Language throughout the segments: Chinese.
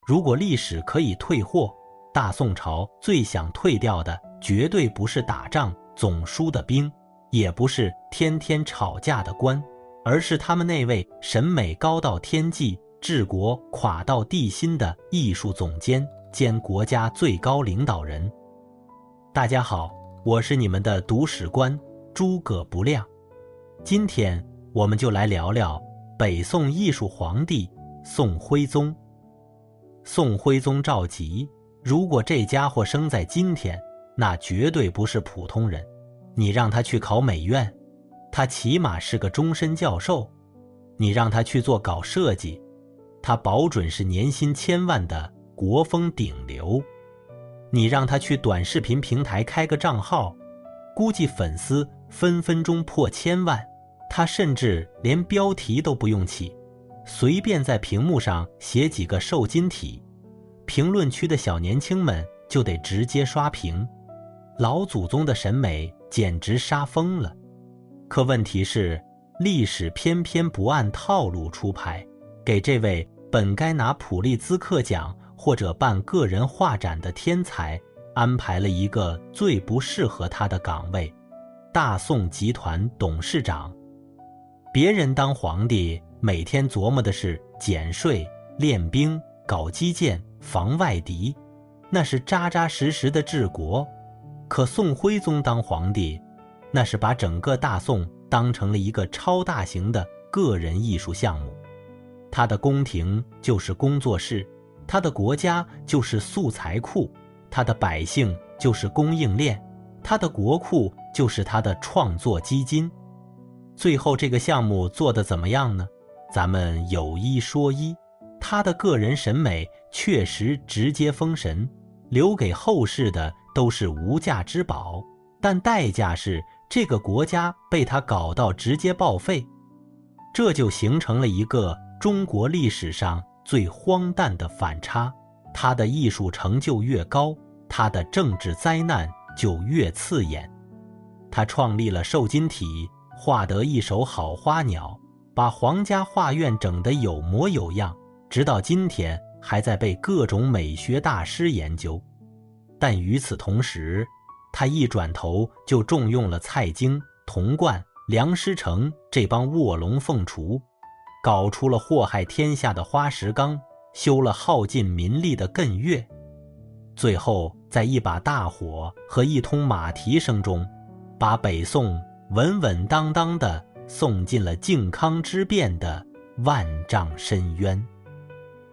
如果历史可以退货，大宋朝最想退掉的绝对不是打仗总输的兵，也不是天天吵架的官，而是他们那位审美高到天际、治国垮到地心的艺术总监兼国家最高领导人。大家好，我是你们的读史官诸葛不亮。今天我们就来聊聊北宋艺术皇帝宋徽宗。宋徽宗赵佶，如果这家伙生在今天，那绝对不是普通人。你让他去考美院，他起码是个终身教授；你让他去做搞设计，他保准是年薪1000万的国风顶流；你让他去短视频平台开个账号，估计粉丝分分钟破1000万，他甚至连标题都不用起，随便在屏幕上写几个瘦金体，评论区的小年轻们就得直接刷屏。老祖宗的审美简直杀疯了。可问题是，历史偏偏不按套路出牌，给这位本该拿普利兹克奖或者办个人画展的天才安排了一个最不适合他的岗位——大宋集团董事长。别人当皇帝每天琢磨的是减税、练兵、搞基建、防外敌，那是扎扎实实的治国。可宋徽宗当皇帝，那是把整个大宋当成了一个超大型的个人艺术项目。他的宫廷就是工作室，他的国家就是素材库，他的百姓就是供应链，他的国库就是他的创作基金。最后这个项目做得怎么样呢？咱们有一说一，他的个人审美确实直接封神，留给后世的都是无价之宝，但代价是这个国家被他搞到直接报废。这就形成了一个中国历史上最荒诞的反差，他的艺术成就越高，他的政治灾难就越刺眼。他创立了瘦金体，画得一手好花鸟，把皇家画院整得有模有样，直到今天还在被各种美学大师研究。但与此同时，他一转头就重用了蔡京、童贯、梁师成这帮卧龙凤雏，搞出了祸害天下的花石纲，修了耗尽民力的艮岳，最后在一把大火和一通马蹄声中，把北宋稳稳当当地送进了靖康之变的万丈深渊。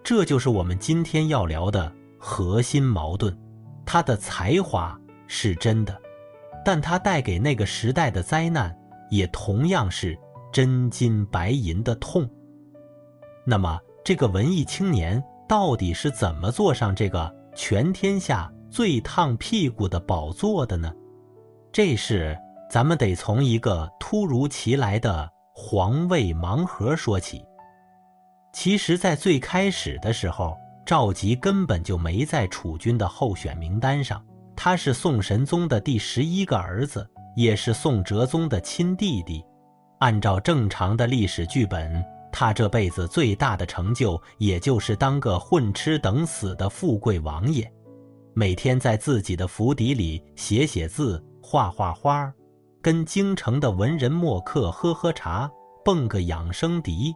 这就是我们今天要聊的核心矛盾。他的才华是真的，但他带给那个时代的灾难也同样是真金白银的痛。那么这个文艺青年到底是怎么坐上这个全天下最烫屁股的宝座的呢？这事咱们得从一个突如其来的皇位盲盒说起。其实在最开始的时候，赵佶根本就没在储君的候选名单上，他是宋神宗的第11个儿子，也是宋哲宗的亲弟弟。按照正常的历史剧本，他这辈子最大的成就也就是当个混吃等死的富贵王爷，每天在自己的府邸里写写字、画画花，跟京城的文人墨客喝喝茶，蹦个养生笛，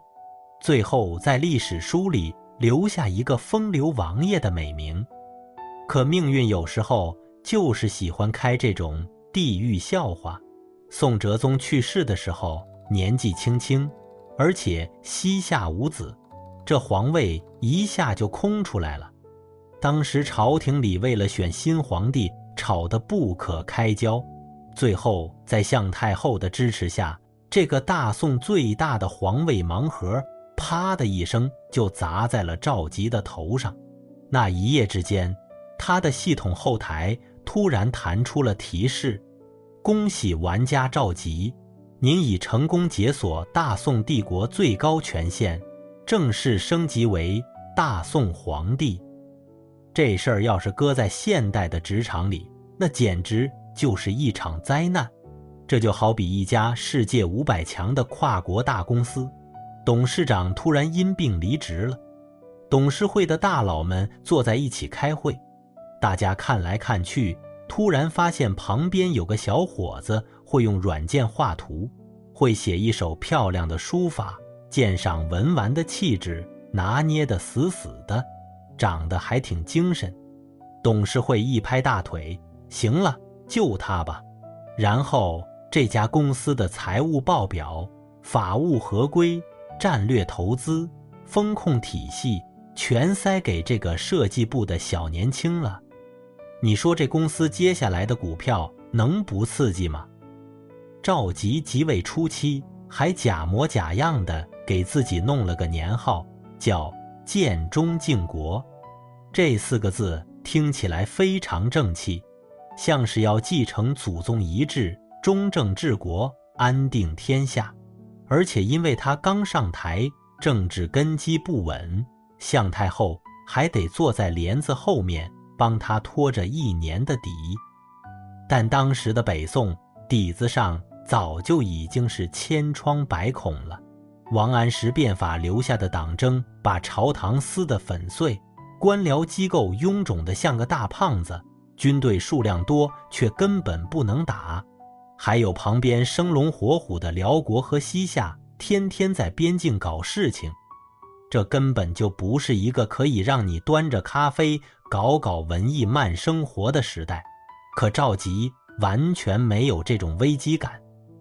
最后在历史书里留下一个风流王爷的美名。可命运有时候就是喜欢开这种地狱笑话。宋哲宗去世的时候年纪轻轻，而且膝下无子，这皇位一下就空出来了。当时朝廷里为了选新皇帝吵得不可开交，最后在向太后的支持下，这个大宋最大的皇位盲盒啪的一声就砸在了赵佶的头上。那一夜之间，他的系统后台突然弹出了提示：恭喜玩家赵佶，您已成功解锁大宋帝国最高权限，正式升级为大宋皇帝。这事儿要是搁在现代的职场里，那简直就是一场灾难。这就好比一家世界500强的跨国大公司，董事长突然因病离职了，董事会的大佬们坐在一起开会，大家看来看去，突然发现旁边有个小伙子会用软件画图，会写一手漂亮的书法，肩上文玩的气质拿捏得死死的，长得还挺精神。董事会一拍大腿，行了，就他吧。然后这家公司的财务报表、法务合规、战略投资、风控体系全塞给这个设计部的小年轻了。你说这公司接下来的股票能不刺激吗？赵佶即位初期还假模假样的给自己弄了个年号，叫建中靖国。这4个字听起来非常正气，像是要继承祖宗遗志，中正治国，安定天下。而且因为他刚上台，政治根基不稳，向太后还得坐在帘子后面帮他拖着1年的底。但当时的北宋底子上早就已经是千疮百孔了。王安石变法留下的党争把朝堂撕得粉碎，官僚机构臃肿得像个大胖子，军队数量多却根本不能打。还有旁边生龙活虎的辽国和西夏天天在边境搞事情，这根本就不是一个可以让你端着咖啡搞搞文艺慢生活的时代。可赵佶完全没有这种危机感。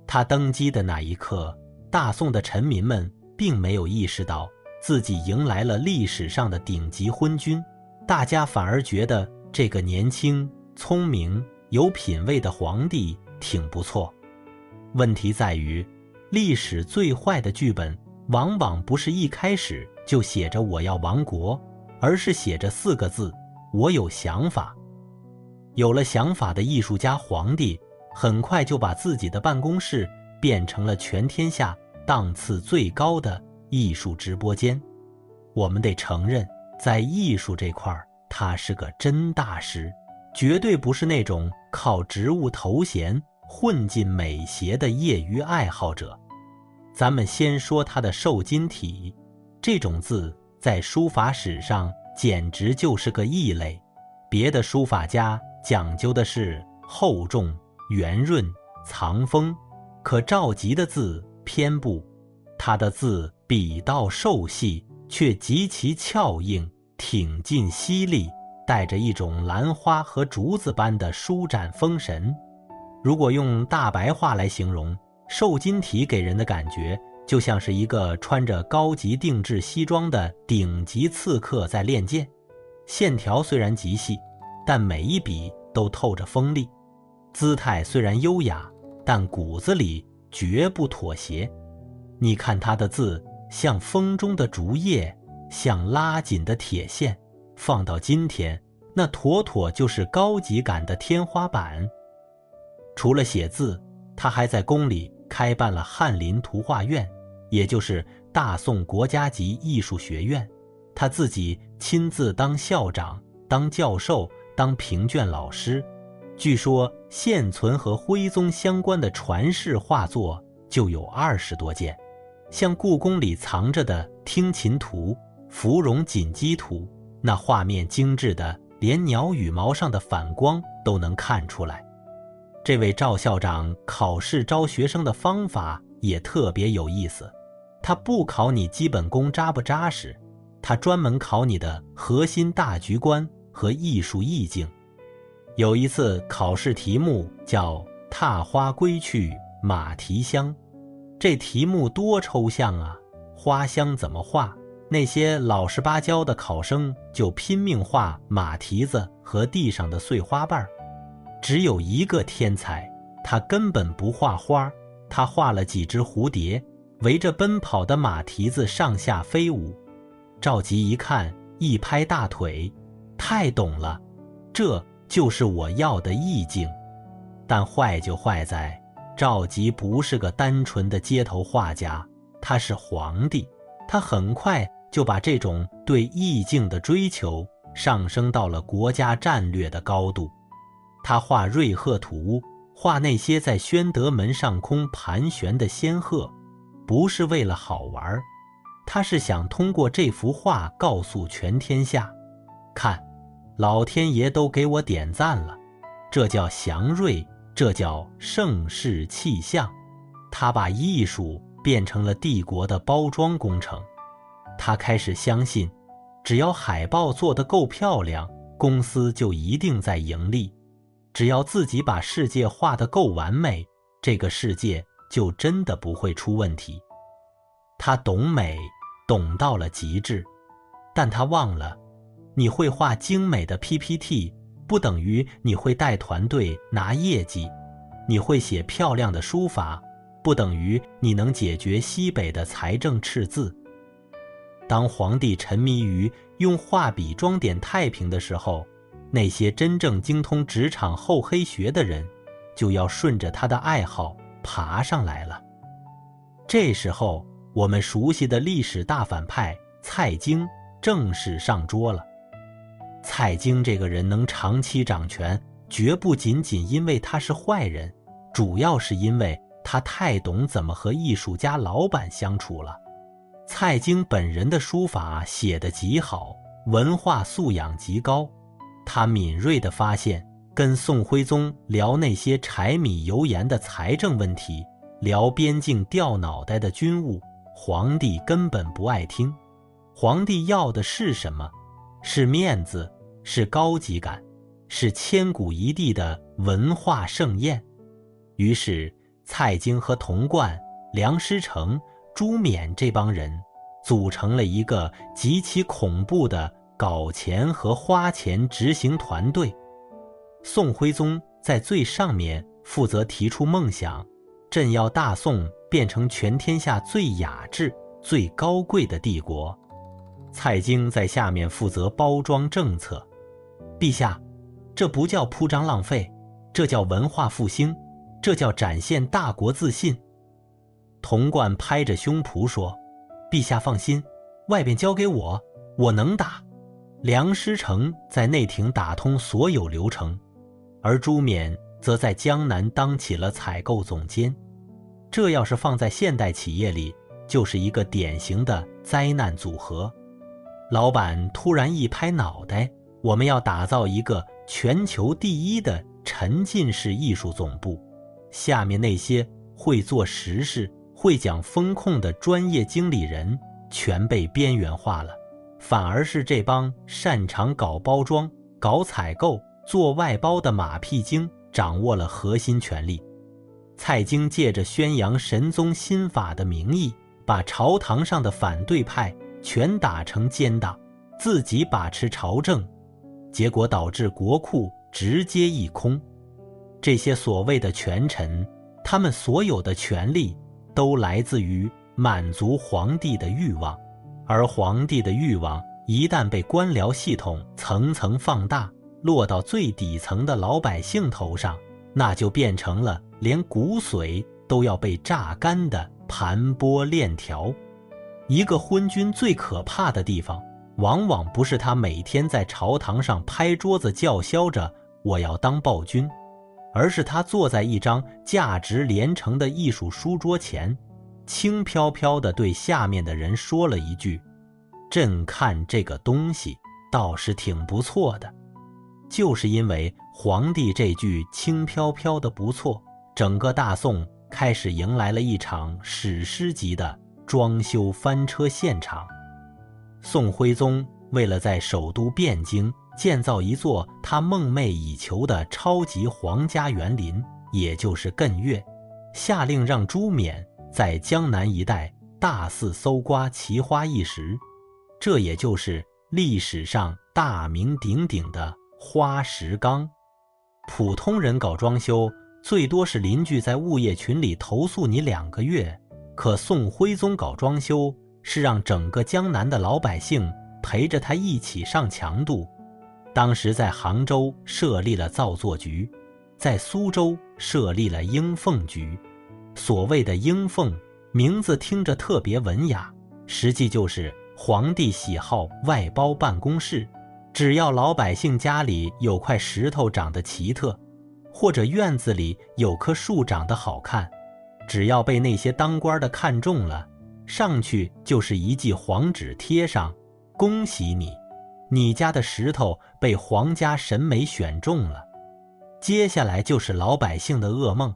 他登基的那一刻，大宋的臣民们并没有意识到自己迎来了历史上的顶级昏君，大家反而觉得这个年轻、聪明、有品位的皇帝挺不错。问题在于，历史最坏的剧本往往不是一开始就写着我要亡国，而是写着4个字：我有想法。有了想法的艺术家皇帝，很快就把自己的办公室变成了全天下档次最高的艺术直播间。我们得承认，在艺术这块他是个真大师，绝对不是那种靠职务头衔混进美协的业余爱好者。咱们先说他的瘦金体，这种字在书法史上简直就是个异类。别的书法家讲究的是厚重、圆润、藏锋，可赵佶的字偏不，他的字笔道瘦细，却极其俏硬，挺进犀利，带着一种兰花和竹子般的舒展风神。如果用大白话来形容，瘦金体给人的感觉就像是一个穿着高级定制西装的顶级刺客在练剑，线条虽然极细，但每一笔都透着锋利，姿态虽然优雅，但骨子里绝不妥协。你看他的字像风中的竹叶，像拉紧的铁线，放到今天，那妥妥就是高级感的天花板。除了写字，他还在宫里开办了翰林图画院，也就是大宋国家级艺术学院。他自己亲自当校长、当教授、当评卷老师。据说现存和徽宗相关的传世画作就有20多件，像故宫里藏着的听琴图、芙蓉锦鸡图，那画面精致的连鸟羽毛上的反光都能看出来。这位赵校长考试招学生的方法也特别有意思，他不考你基本功扎不扎实，他专门考你的核心大局观和艺术意境。有一次考试题目叫踏花归去马蹄香，这题目多抽象啊，花香怎么画？那些老实巴交的考生就拼命画马蹄子和地上的碎花瓣。只有一个天才，他根本不画花，他画了几只蝴蝶，围着奔跑的马蹄子上下飞舞。赵佶一看，一拍大腿，太懂了，这就是我要的意境。但坏就坏在，赵佶不是个单纯的街头画家，他是皇帝，他很快就把这种对意境的追求上升到了国家战略的高度。他画瑞鹤图，画那些在宣德门上空盘旋的仙鹤，不是为了好玩，他是想通过这幅画告诉全天下，看，老天爷都给我点赞了，这叫祥瑞，这叫盛世气象。他把艺术变成了帝国的包装工程。他开始相信，只要海报做得够漂亮，公司就一定在盈利。只要自己把世界画得够完美，这个世界就真的不会出问题。他懂美，懂到了极致，但他忘了，你会画精美的 PPT， 不等于你会带团队拿业绩；你会写漂亮的书法，不等于你能解决西北的财政赤字。当皇帝沉迷于用画笔装点太平的时候，那些真正精通职场厚黑学的人就要顺着他的爱好爬上来了。这时候，我们熟悉的历史大反派蔡京正式上桌了。蔡京这个人能长期掌权，绝不仅仅因为他是坏人，主要是因为他太懂怎么和艺术家老板相处了。蔡京本人的书法写得极好，文化素养极高。他敏锐地发现，跟宋徽宗聊那些柴米油盐的财政问题，聊边境掉脑袋的军务，皇帝根本不爱听。皇帝要的是什么？是面子，是高级感，是千古一帝的文化盛宴。于是蔡京和童贯、梁师成、朱冕这帮人组成了一个极其恐怖的搞钱和花钱执行团队。宋徽宗在最上面负责提出梦想，朕要大宋变成全天下最雅致、最高贵的帝国。蔡京在下面负责包装政策。陛下，这不叫铺张浪费，这叫文化复兴，这叫展现大国自信。童贯拍着胸脯说，陛下放心，外边交给我，我能打。梁师成在内廷打通所有流程，而朱冕则在江南当起了采购总监。这要是放在现代企业里，就是一个典型的灾难组合。老板突然一拍脑袋，我们要打造一个全球第一的沉浸式艺术总部，下面那些会做实事、会讲风控的专业经理人全被边缘化了，反而是这帮擅长搞包装、搞采购、做外包的马屁精掌握了核心权力。蔡京借着宣扬神宗新法的名义，把朝堂上的反对派全打成奸党，自己把持朝政，结果导致国库直接一空。这些所谓的权臣，他们所有的权力都来自于满足皇帝的欲望，而皇帝的欲望一旦被官僚系统层层放大，落到最底层的老百姓头上，那就变成了连骨髓都要被榨干的盘剥链条。一个昏君最可怕的地方，往往不是他每天在朝堂上拍桌子叫嚣着我要当暴君，而是他坐在一张价值连城的艺术书桌前，轻飘飘地对下面的人说了一句，朕看这个东西倒是挺不错的。就是因为皇帝这句轻飘飘的不错，整个大宋开始迎来了一场史诗级的装修翻车现场。宋徽宗为了在首都汴京建造一座他梦寐以求的超级皇家园林，也就是艮岳，下令让朱冕在江南一带大肆搜刮奇花异石，这也就是历史上大名鼎鼎的花石纲。普通人搞装修，最多是邻居在物业群里投诉你2个月，可宋徽宗搞装修是让整个江南的老百姓陪着他一起上强度。当时在杭州设立了造作局，在苏州设立了鹰凤局。所谓的鹰凤，名字听着特别文雅，实际就是皇帝喜好外包办公室，只要老百姓家里有块石头长得奇特，或者院子里有棵树长得好看，只要被那些当官的看中了，上去就是一记黄纸贴上，恭喜你，你家的石头被皇家审美选中了。接下来就是老百姓的噩梦，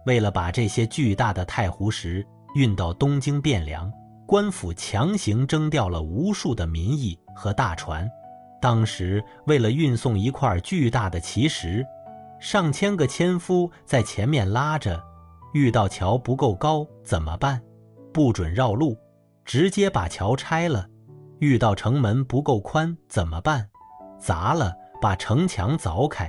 为了把这些巨大的太湖石运到东京汴梁，官府强行征调了无数的民役和大船。当时为了运送一块巨大的奇石，上千个纤夫在前面拉着，遇到桥不够高怎么办？不准绕路，直接把桥拆了。遇到城门不够宽怎么办？砸了，把城墙凿开。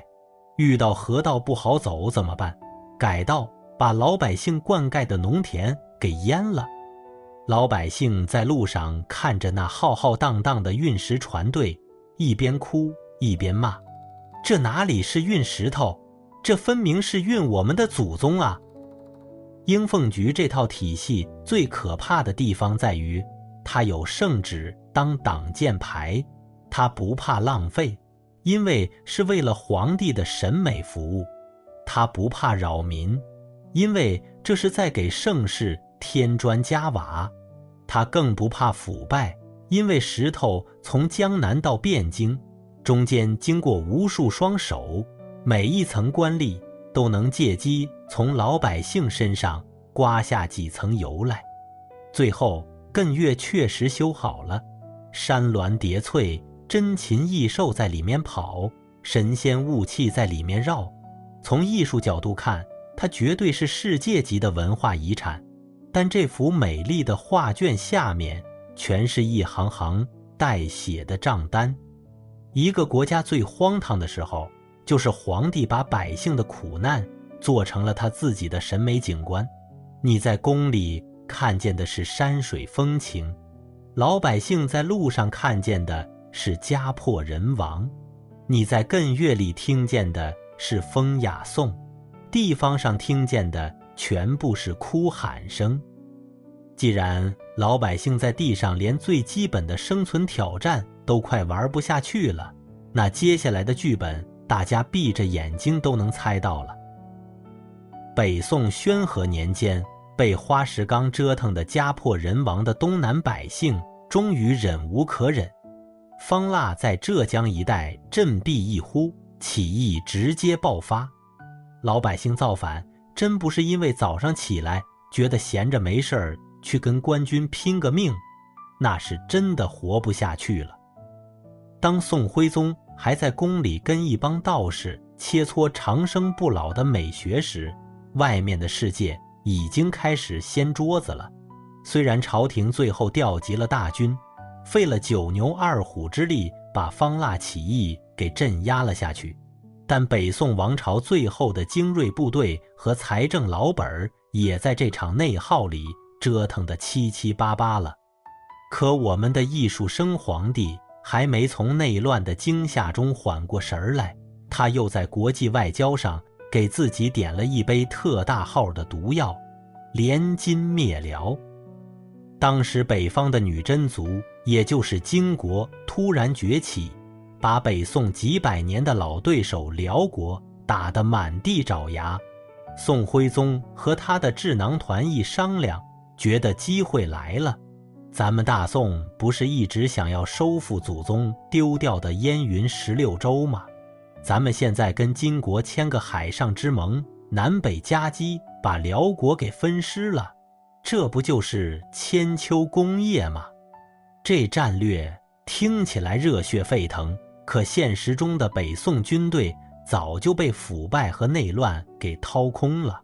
遇到河道不好走怎么办？改道，把老百姓灌溉的农田给淹了。老百姓在路上看着那浩浩荡荡的运石船队，一边哭一边骂，这哪里是运石头，这分明是运我们的祖宗啊！应奉局这套体系最可怕的地方在于，它有圣旨当挡箭牌，它不怕浪费，因为是为了皇帝的审美服务；它不怕扰民，因为这是在给盛世添砖加瓦；它更不怕腐败，因为石头从江南到汴京，中间经过无数双手，每一层官吏都能借机从老百姓身上刮下几层油来。最后艮岳确实修好了，山峦叠翠，珍禽异兽在里面跑，神仙雾气在里面绕。从艺术角度看，它绝对是世界级的文化遗产。但这幅美丽的画卷下面全是一行行带血的账单。一个国家最荒唐的时候，就是皇帝把百姓的苦难做成了他自己的审美景观。你在宫里看见的是山水风情，老百姓在路上看见的是家破人亡。你在艮岳里听见的是风雅颂，地方上听见的全部是哭喊声。既然老百姓在地上连最基本的生存挑战都快玩不下去了，那接下来的剧本大家闭着眼睛都能猜到了。北宋宣和年间，被花石纲折腾得家破人亡的东南百姓终于忍无可忍，方腊在浙江一带振臂一呼，起义直接爆发。老百姓造反真不是因为早上起来觉得闲着没事儿去跟官军拼个命，那是真的活不下去了。当宋徽宗还在宫里跟一帮道士切磋长生不老的美学时，外面的世界已经开始掀桌子了。虽然朝廷最后调集了大军，费了9牛2虎之力把方腊起义给镇压了下去，但北宋王朝最后的精锐部队和财政老本也在这场内耗里折腾得七七八八了。可我们的艺术生皇帝还没从内乱的惊吓中缓过神来，他又在国际外交上给自己点了一杯特大号的毒药，联金灭辽。当时北方的女真族，也就是金国突然崛起，把北宋几百年的老对手辽国打得满地找牙。宋徽宗和他的智囊团一商量，觉得机会来了。咱们大宋不是一直想要收复祖宗丢掉的燕云16州吗？咱们现在跟金国签个海上之盟，南北夹击，把辽国给分尸了，这不就是千秋功业吗？这战略听起来热血沸腾，可现实中的北宋军队早就被腐败和内乱给掏空了。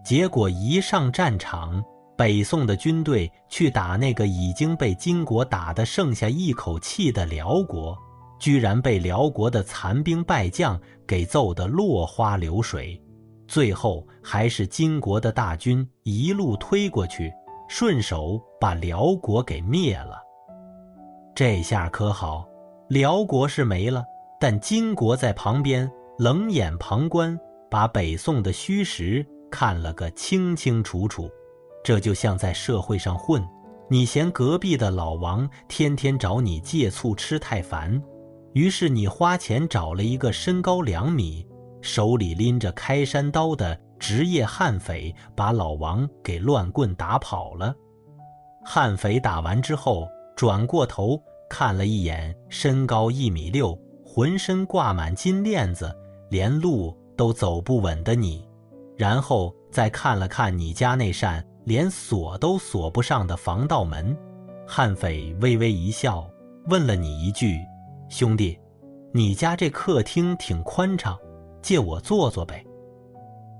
结果一上战场，北宋的军队去打那个已经被金国打得剩下一口气的辽国，居然被辽国的残兵败将给揍得落花流水。最后还是金国的大军一路推过去，顺手把辽国给灭了。这下可好，辽国是没了，但金国在旁边冷眼旁观，把北宋的虚实看了个清清楚楚。这就像在社会上混，你嫌隔壁的老王天天找你借醋吃太烦，于是你花钱找了一个身高2米，手里拎着开山刀的职业悍匪，把老王给乱棍打跑了。悍匪打完之后，转过头看了一眼身高1.6米，浑身挂满金链子，连路都走不稳的你，然后再看了看你家那扇连锁都锁不上的防盗门，悍匪微微一笑，问了你一句：兄弟，你家这客厅挺宽敞，借我坐坐呗。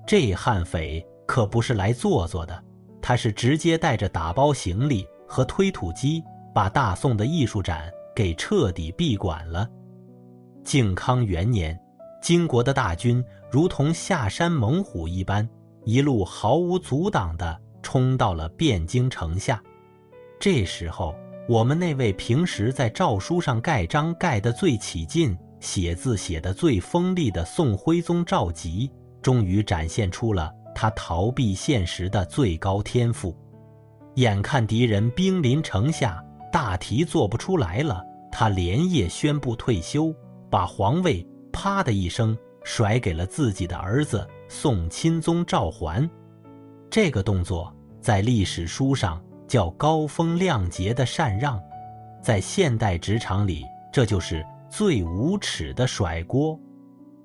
这悍匪可不是来坐坐的，他是直接带着打包行李和推土机，把大宋的艺术展给彻底闭馆了。靖康元年，金国的大军如同下山猛虎一般，一路毫无阻挡地冲到了汴京城下。这时候，我们那位平时在诏书上盖章盖得最起劲，写字写得最锋利的宋徽宗赵佶，终于展现出了他逃避现实的最高天赋。眼看敌人兵临城下，大题做不出来了，他连夜宣布退休，把皇位啪的一声甩给了自己的儿子宋钦宗赵桓。这个动作在历史书上叫高风亮节的禅让，在现代职场里，这就是最无耻的甩锅。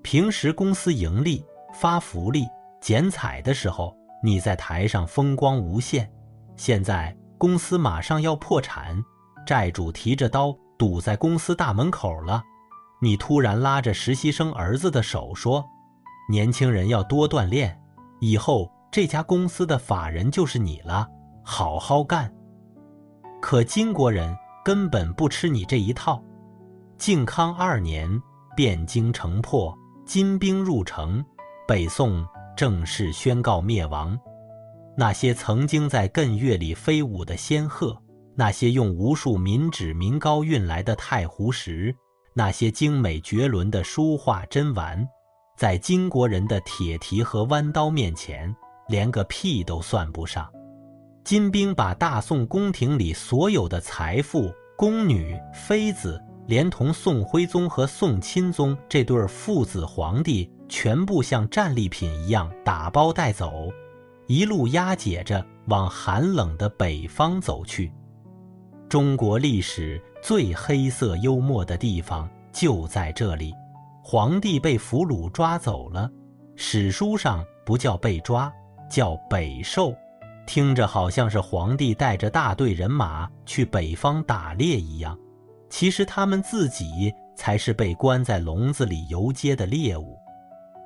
平时公司盈利、发福利、剪彩的时候，你在台上风光无限，现在公司马上要破产，债主提着刀堵在公司大门口了，你突然拉着实习生儿子的手说：年轻人要多锻炼，以后这家公司的法人就是你了，好好干。可金国人根本不吃你这一套。靖康2年，汴京城破，金兵入城，北宋正式宣告灭亡。那些曾经在艮岳里飞舞的仙鹤，那些用无数民脂民膏运来的太湖石，那些精美绝伦的书画珍玩，在金国人的铁蹄和弯刀面前，连个屁都算不上。金兵把大宋宫廷里所有的财富、宫女、妃子，连同宋徽宗和宋钦宗这对父子皇帝，全部像战利品一样打包带走，一路押解着往寒冷的北方走去。中国历史最黑色幽默的地方就在这里，皇帝被俘虏抓走了，史书上不叫被抓，叫北狩，听着好像是皇帝带着大队人马去北方打猎一样，其实他们自己才是被关在笼子里游街的猎物。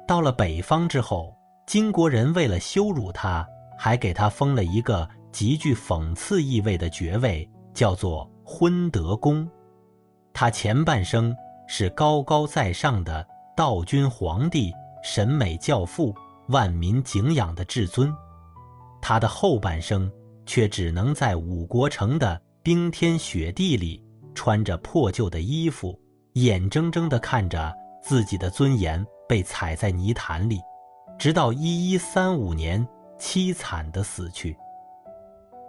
到了北方之后，金国人为了羞辱他，还给他封了一个极具讽刺意味的爵位，叫做昏德公。他前半生是高高在上的道君皇帝，审美教父，万民敬仰的至尊，他的后半生却只能在五国城的冰天雪地里，穿着破旧的衣服，眼睁睁地看着自己的尊严被踩在泥潭里，直到1135年凄惨地死去。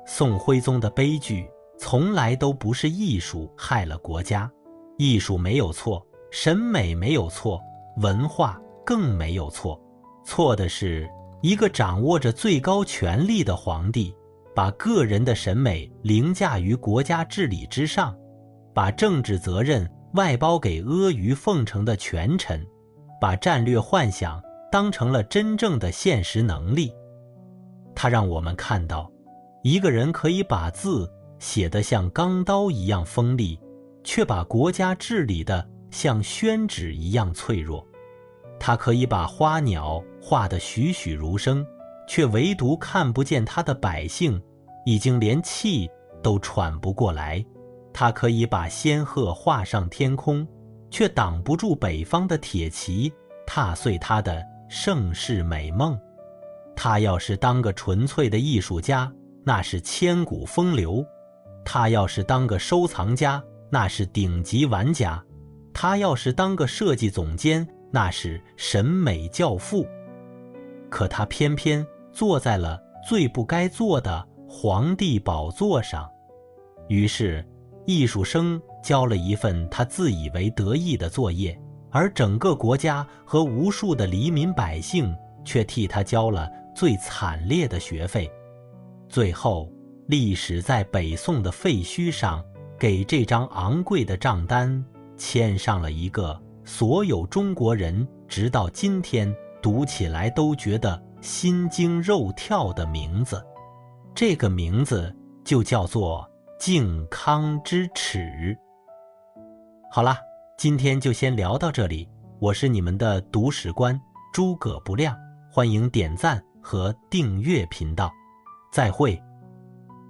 宋徽宗的悲剧从来都不是艺术害了国家，艺术没有错，审美没有错，文化更没有错，错的是一个掌握着最高权力的皇帝，把个人的审美凌驾于国家治理之上，把政治责任外包给阿谀奉承的权臣，把战略幻想当成了真正的现实能力。他让我们看到，一个人可以把字写得像钢刀一样锋利，却把国家治理得像宣纸一样脆弱。他可以把花鸟画得栩栩如生，却唯独看不见他的百姓已经连气都喘不过来。他可以把仙鹤画上天空，却挡不住北方的铁骑踏碎他的盛世美梦。他要是当个纯粹的艺术家，那是千古风流；他要是当个收藏家，那是顶级玩家；他要是当个设计总监，那是审美教父。可他偏偏坐在了最不该坐的皇帝宝座上。于是艺术生交了一份他自以为得意的作业，而整个国家和无数的黎民百姓却替他交了最惨烈的学费。最后历史在北宋的废墟上给这张昂贵的账单签上了一个所有中国人直到今天读起来都觉得心惊肉跳的名字。这个名字就叫做靖康之耻。好啦，今天就先聊到这里，我是你们的读史官诸葛不亮，欢迎点赞和订阅频道，再会。